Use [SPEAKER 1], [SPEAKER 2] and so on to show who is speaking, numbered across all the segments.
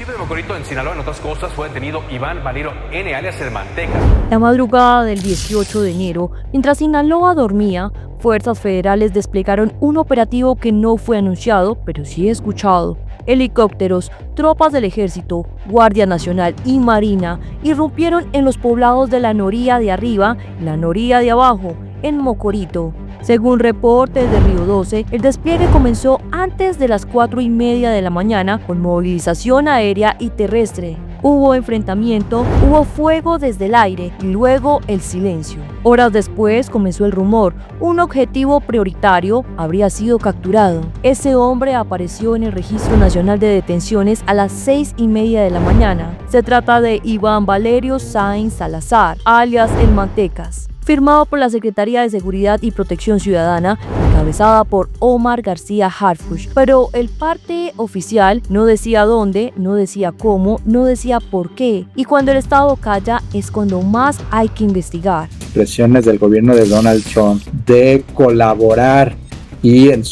[SPEAKER 1] municipio de Mocorito, en Sinaloa, en otras cosas, fue detenido Iván Valero N., alias El Mantecas.
[SPEAKER 2] La madrugada del 18 de enero, mientras Sinaloa dormía, fuerzas federales desplegaron un operativo que no fue anunciado, pero sí escuchado. Helicópteros, tropas del ejército, Guardia Nacional y Marina irrumpieron en los poblados de la Noría de arriba y la Noría de abajo, en Mocorito. Según reportes de Río 12, el despliegue comenzó antes de las 4:30 de la mañana con movilización aérea y terrestre. Hubo enfrentamiento, hubo fuego desde el aire y luego el silencio. Horas después comenzó el rumor, un objetivo prioritario habría sido capturado. Ese hombre apareció en el Registro Nacional de Detenciones a las 6:30 de la mañana. Se trata de Iván Valerio Sáenz Salazar, alias El Mantecas, firmado por la Secretaría de Seguridad y Protección Ciudadana, encabezada por Omar García Harfuch. Pero el parte oficial no decía dónde, no decía cómo, no decía por qué. Y cuando el Estado calla es cuando más hay que investigar.
[SPEAKER 3] Presiones del gobierno de Donald Trump de colaborar y en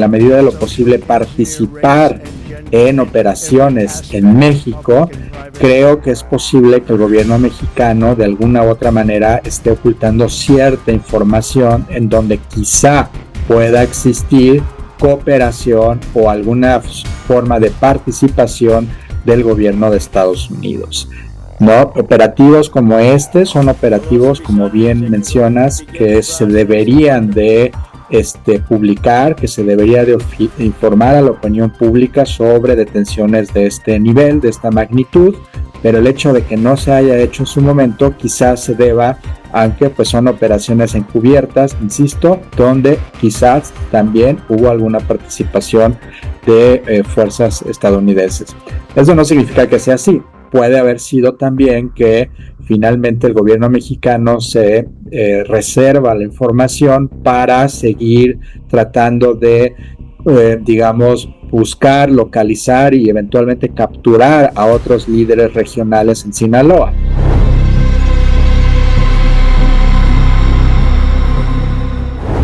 [SPEAKER 3] la medida de lo posible participar en operaciones en México, creo que es posible que el gobierno mexicano de alguna u otra manera esté ocultando cierta información en donde quizá pueda existir cooperación o alguna forma de participación del gobierno de Estados Unidos. No, operativos como este son operativos, como bien mencionas, que se deberían de publicar, que se debería de informar a la opinión pública sobre detenciones de este nivel, de esta magnitud, pero el hecho de que no se haya hecho en su momento quizás se deba a que pues son operaciones encubiertas, insisto, donde quizás también hubo alguna participación de fuerzas estadounidenses. Eso no significa que sea así. Puede haber sido también que finalmente el gobierno mexicano se reserva la información para seguir tratando de, buscar, localizar y eventualmente capturar a otros líderes regionales en Sinaloa.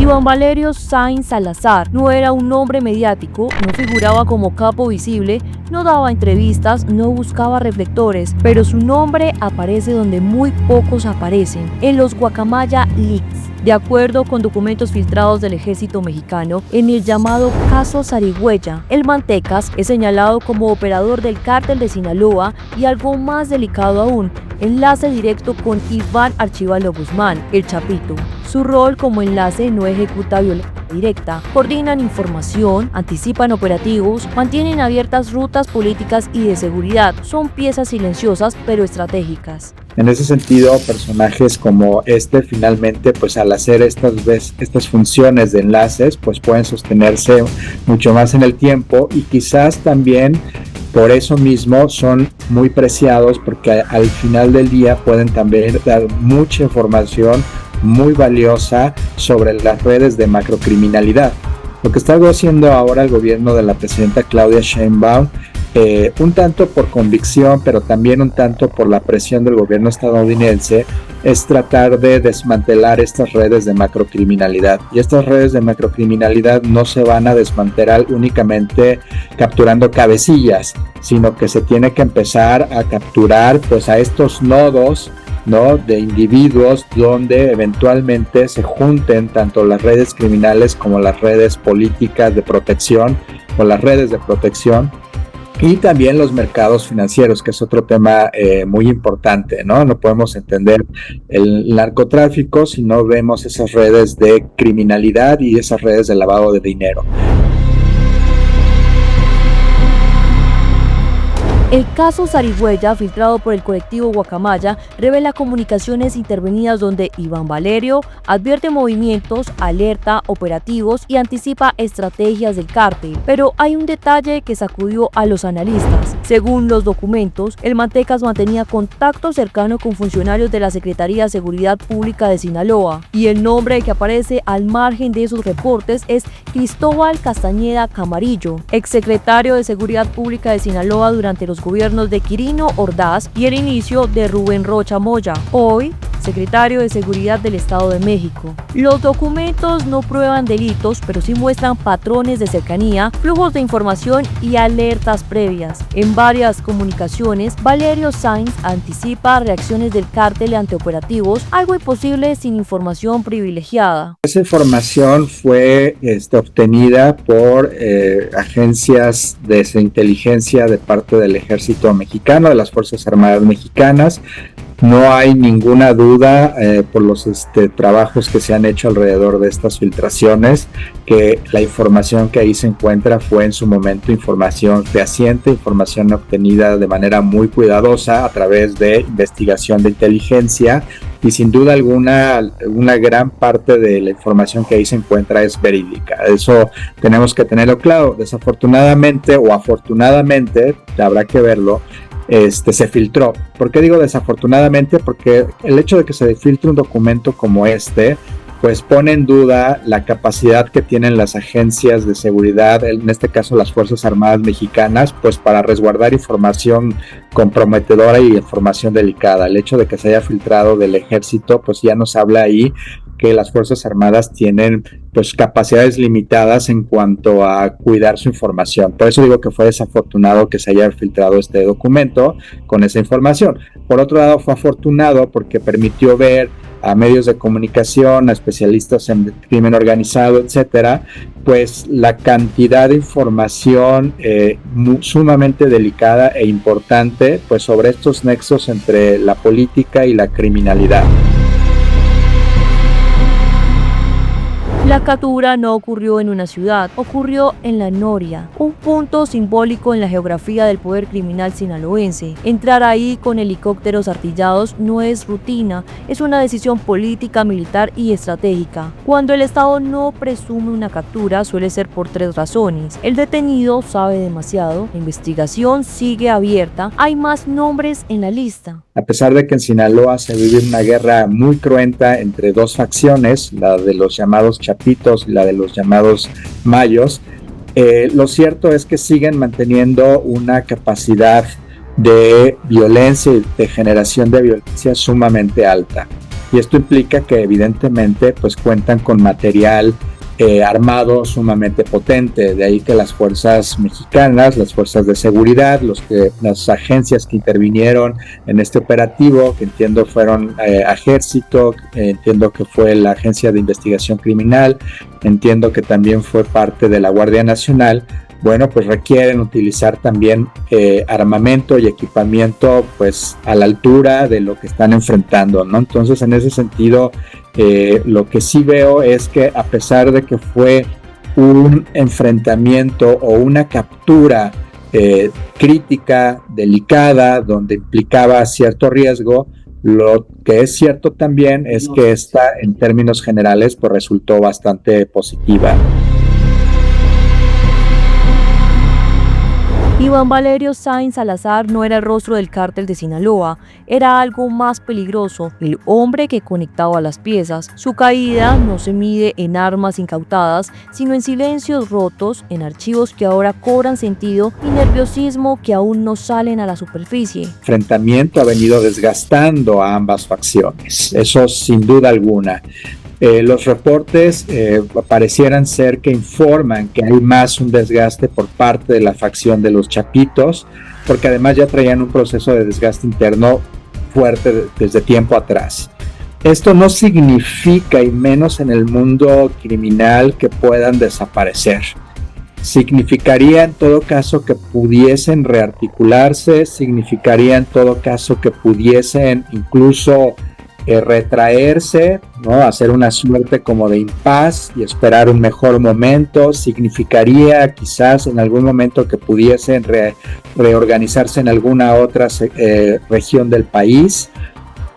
[SPEAKER 2] Iván Valerio Sáenz Salazar no era un hombre mediático, no figuraba como capo visible, no daba entrevistas, no buscaba reflectores, pero su nombre aparece donde muy pocos aparecen, en los Guacamaya Leaks. De acuerdo con documentos filtrados del ejército mexicano, en el llamado caso Zarigüeya, El Mantecas es señalado como operador del cártel de Sinaloa y algo más delicado aún, enlace directo con Iván Archívalo Guzmán, el Chapito. Su rol como enlace no ejecuta violencia directa, coordinan información, anticipan operativos, mantienen abiertas rutas políticas y de seguridad. Son piezas silenciosas pero estratégicas.
[SPEAKER 3] En ese sentido, personajes como finalmente, pues al hacer estas funciones de enlaces, pues pueden sostenerse mucho más en el tiempo y quizás también por eso mismo son muy preciados porque al final del día pueden también dar mucha información muy valiosa sobre las redes de macrocriminalidad. Lo que está haciendo ahora el gobierno de la presidenta Claudia Sheinbaum, un tanto por convicción, pero también un tanto por la presión del gobierno estadounidense, es tratar de desmantelar estas redes de macrocriminalidad. Y estas redes de macrocriminalidad no se van a desmantelar únicamente capturando cabecillas, sino que se tiene que empezar a capturar pues a estos nodos, ¿no?, de individuos donde eventualmente se junten tanto las redes criminales como las redes políticas de protección o las redes de protección y también los mercados financieros, que es otro tema muy importante, ¿no? No podemos entender el narcotráfico si no vemos esas redes de criminalidad y esas redes de lavado de dinero.
[SPEAKER 2] El caso Zarigüeya, filtrado por el colectivo Guacamaya, revela comunicaciones intervenidas donde Iván Valerio advierte movimientos, alerta operativos y anticipa estrategias del cártel. Pero hay un detalle que sacudió a los analistas. Según los documentos, el Mantecas mantenía contacto cercano con funcionarios de la Secretaría de Seguridad Pública de Sinaloa, y el nombre que aparece al margen de esos reportes es Cristóbal Castañeda Camarillo, exsecretario de Seguridad Pública de Sinaloa durante los gobiernos de Quirino Ordaz y el inicio de Rubén Rocha Moya. Hoy, secretario de Seguridad del Estado de México. Los documentos no prueban delitos, pero sí muestran patrones de cercanía, flujos de información y alertas previas. En varias comunicaciones, Valerio Sainz anticipa reacciones del cártel ante operativos, algo imposible sin información privilegiada.
[SPEAKER 3] Esa información fue obtenida por agencias de inteligencia de parte del Ejército Mexicano, de las Fuerzas Armadas Mexicanas. No hay ninguna duda por los trabajos que se han hecho alrededor de estas filtraciones, que la información que ahí se encuentra fue en su momento información fehaciente, información obtenida de manera muy cuidadosa a través de investigación de inteligencia, y sin duda alguna una gran parte de la información que ahí se encuentra es verídica. Eso tenemos que tenerlo claro. Desafortunadamente o afortunadamente, habrá que verlo, se filtró. ¿Por qué digo desafortunadamente? Porque el hecho de que se filtre un documento como pues pone en duda la capacidad que tienen las agencias de seguridad, en este caso las Fuerzas Armadas Mexicanas, pues para resguardar información comprometedora y información delicada. El hecho de que se haya filtrado del ejército, pues ya nos habla ahí que las Fuerzas Armadas tienen pues capacidades limitadas en cuanto a cuidar su información. Por eso digo que fue desafortunado que se haya filtrado este documento con esa información. Por otro lado, fue afortunado porque permitió ver a medios de comunicación, a especialistas en crimen organizado, etcétera, pues la cantidad de información sumamente delicada e importante pues sobre estos nexos entre la política y la criminalidad.
[SPEAKER 2] La captura no ocurrió en una ciudad, ocurrió en La Noria, un punto simbólico en la geografía del poder criminal sinaloense. Entrar ahí con helicópteros artillados no es rutina, es una decisión política, militar y estratégica. Cuando el Estado no presume una captura, suele ser por 3 razones. El detenido sabe demasiado, la investigación sigue abierta, hay más nombres en la lista.
[SPEAKER 3] A pesar de que en Sinaloa se vive una guerra muy cruenta entre 2 facciones, la de los llamados chapitos y la de los llamados mayos, lo cierto es que siguen manteniendo una capacidad de violencia y de generación de violencia sumamente alta. Y esto implica que evidentemente pues cuentan con material armado sumamente potente, de ahí que las fuerzas mexicanas, las fuerzas de seguridad, las agencias que intervinieron en este operativo, que entiendo fueron Ejército, entiendo que fue la Agencia de Investigación Criminal, entiendo que también fue parte de la Guardia Nacional, bueno, pues requieren utilizar también armamento y equipamiento pues a la altura de lo que están enfrentando, ¿no? Entonces, en ese sentido, lo que sí veo es que a pesar de que fue un enfrentamiento o una captura crítica, delicada, donde implicaba cierto riesgo, lo que es cierto también es que esta, en términos generales, pues resultó bastante positiva.
[SPEAKER 2] Iván Valerio Sainz Salazar no era el rostro del cártel de Sinaloa, era algo más peligroso, el hombre que conectaba las piezas. Su caída no se mide en armas incautadas, sino en silencios rotos, en archivos que ahora cobran sentido y nerviosismo que aún no salen a la superficie.
[SPEAKER 3] El enfrentamiento ha venido desgastando a ambas facciones, eso sin duda alguna. Los reportes parecieran ser que informan que hay más un desgaste por parte de la facción de los chapitos, porque además ya traían un proceso de desgaste interno fuerte desde tiempo atrás. Esto no significa, y menos en el mundo criminal, que puedan desaparecer. Significaría en todo caso que pudiesen rearticularse, significaría en todo caso que pudiesen incluso retraerse, ¿no? Hacer una suerte como de impas y esperar un mejor momento. Significaría quizás en algún momento que pudiesen reorganizarse en alguna otra región del país,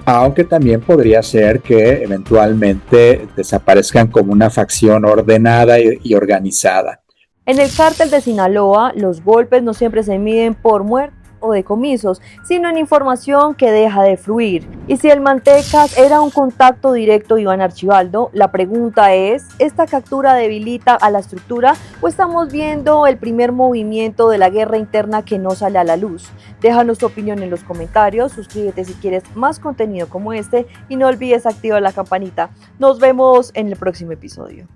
[SPEAKER 3] aunque también podría ser que eventualmente desaparezcan como una facción ordenada y organizada.
[SPEAKER 2] En el cártel de Sinaloa, los golpes no siempre se miden por muerte o decomisos, sino en información que deja de fluir. Y si el Mantecas era un contacto directo de Iván Archibaldo, la pregunta es, ¿esta captura debilita a la estructura o estamos viendo el primer movimiento de la guerra interna que no sale a la luz? Déjanos tu opinión en los comentarios, suscríbete si quieres más contenido como este y no olvides activar la campanita. Nos vemos en el próximo episodio.